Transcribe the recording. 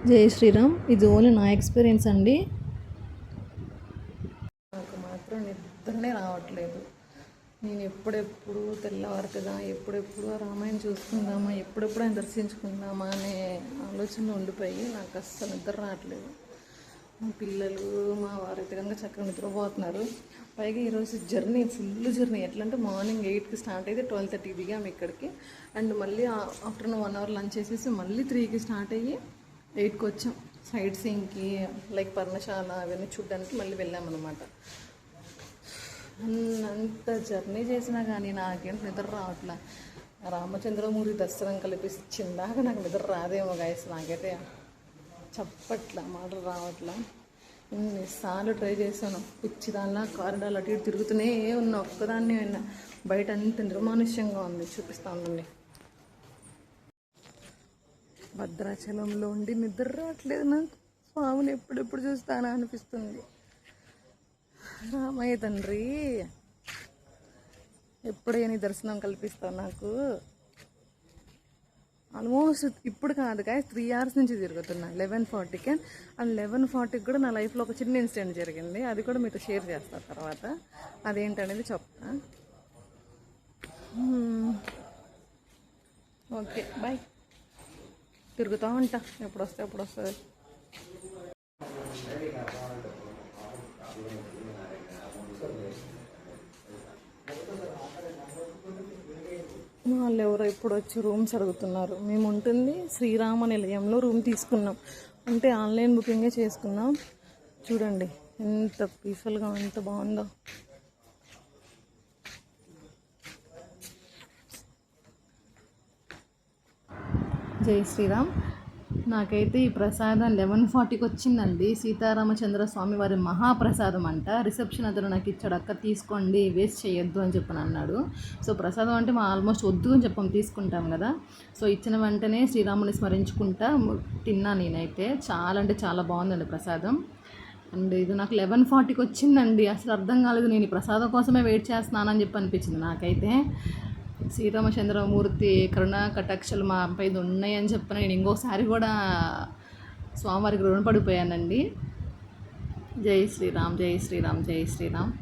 జై శ్రీరామ్. ఇది ఓన్లీ నా ఎక్స్పీరియన్స్ అండి. నాకు మాత్రం నిద్రనే రావట్లేదు. నేను ఎప్పుడెప్పుడు తెల్లవారుతుందా, ఎప్పుడెప్పుడు రామాయణం చూసుకుందామా, ఎప్పుడెప్పుడు ఆయన దర్శించుకుందామా అనే ఆలోచన ఉండిపోయి నాకు అస్సలు నిద్ర రావట్లేదు. మా పిల్లలు మా వారైతే కనుక చక్కగా నిద్రపోతున్నారు. పైగా ఈరోజు జర్నీ ఫుల్ జర్నీ. ఎట్లా అంటే మార్నింగ్ 8కి స్టార్ట్ అయితే 12:30 దిగాము ఇక్కడికి. అండ్ మళ్ళీ ఆఫ్టర్నూన్ 1 అవర్ లంచ్ చేసేసి మళ్ళీ 3కి స్టార్ట్ అయ్యి 8కి వచ్చాం. సైట్ సీయింగ్కి లైక్ పర్ణశాల అవన్నీ చూడడానికి మళ్ళీ వెళ్ళామన్నమాట. అంత జర్నీ చేసినా కానీ నాకేంటి నిద్ర రావట్లే. రామచంద్రమూర్తి దర్శనం కల్పించిందాక నాకు నిద్ర రాదేమో గాయస్. నాకైతే చప్పట్ల మాటలు రావట్లా. ఎన్నిసార్లు ట్రై చేశాను. పిచ్చిదానిలా కారిడార్లు అటు ఇటు తిరుగుతూనే ఉన్నా. ఒక్కదాన్ని అయినా బయట అంత నిర్మానుష్యంగా ఉంది. చూపిస్తా ఉండండి. భద్రాచలంలో ఉండి నిద్ర రావట్లేదు నాకు. స్వామిని ఎప్పుడెప్పుడు చూస్తానా అనిపిస్తుంది. రామయ్య తండ్రి ఎప్పుడైనా దర్శనం కల్పిస్తావు నాకు. ఆల్మోస్ట్ ఇప్పుడు కాదు కానీ 3 hours నుంచి తిరుగుతున్నా 11:40కి. అండ్ 11:40కి కూడా నా లైఫ్లో ఒక చిన్న ఇన్సిడెంట్ జరిగింది. అది కూడా మీతో షేర్ చేస్తాను తర్వాత. అదేంటనేది చెప్తా. Okay bye. తిరుగుతూ ఉంటా. ఎప్పుడు వస్తుంది. వాళ్ళు ఎవరో ఇప్పుడు వచ్చి రూమ్స్ అడుగుతున్నారు. మేము ఉంటుంది శ్రీరామ నిలయంలో రూమ్ తీసుకున్నాం. అంటే ఆన్లైన్ బుకింగే చేసుకున్నాం. చూడండి ఎంత పీస్ఫుల్గా, ఎంత బాగుందో. జై శ్రీరామ్. నాకైతే ఈ ప్రసాదం 11:40కి వచ్చిందండి. సీతారామచంద్ర స్వామి వారి మహాప్రసాదం అంట. రిసెప్షన్ అతను నాకు ఇచ్చాడు. అక్క తీసుకోండి, వేస్ట్ చేయొద్దు అని చెప్పని అన్నాడు. సో ప్రసాదం అంటే మా ఆల్మోస్ట్ వద్దు అని చెప్పాం, తీసుకుంటాం కదా. సో ఇచ్చిన వెంటనే శ్రీరాముని స్మరించుకుంటా తిన్నా. నేనైతే చాలా అంటే చాలా బాగుందండి ప్రసాదం. అండ్ ఇది నాకు 11:40కి వచ్చిందండి. అసలు అర్థం కాలేదు. నేను ఈ ప్రసాదం కోసమే వెయిట్ చేస్తున్నానని చెప్పి అనిపించింది నాకైతే. శ్రీరామచంద్రమూర్తి కరుణా కటాక్షలు మా పైన ఉన్నాయని చెప్పిన నేను ఇంకోసారి కూడా స్వామివారికి రుణపడిపోయానండి. జై శ్రీరామ్, జై శ్రీరామ్, జై శ్రీరామ్.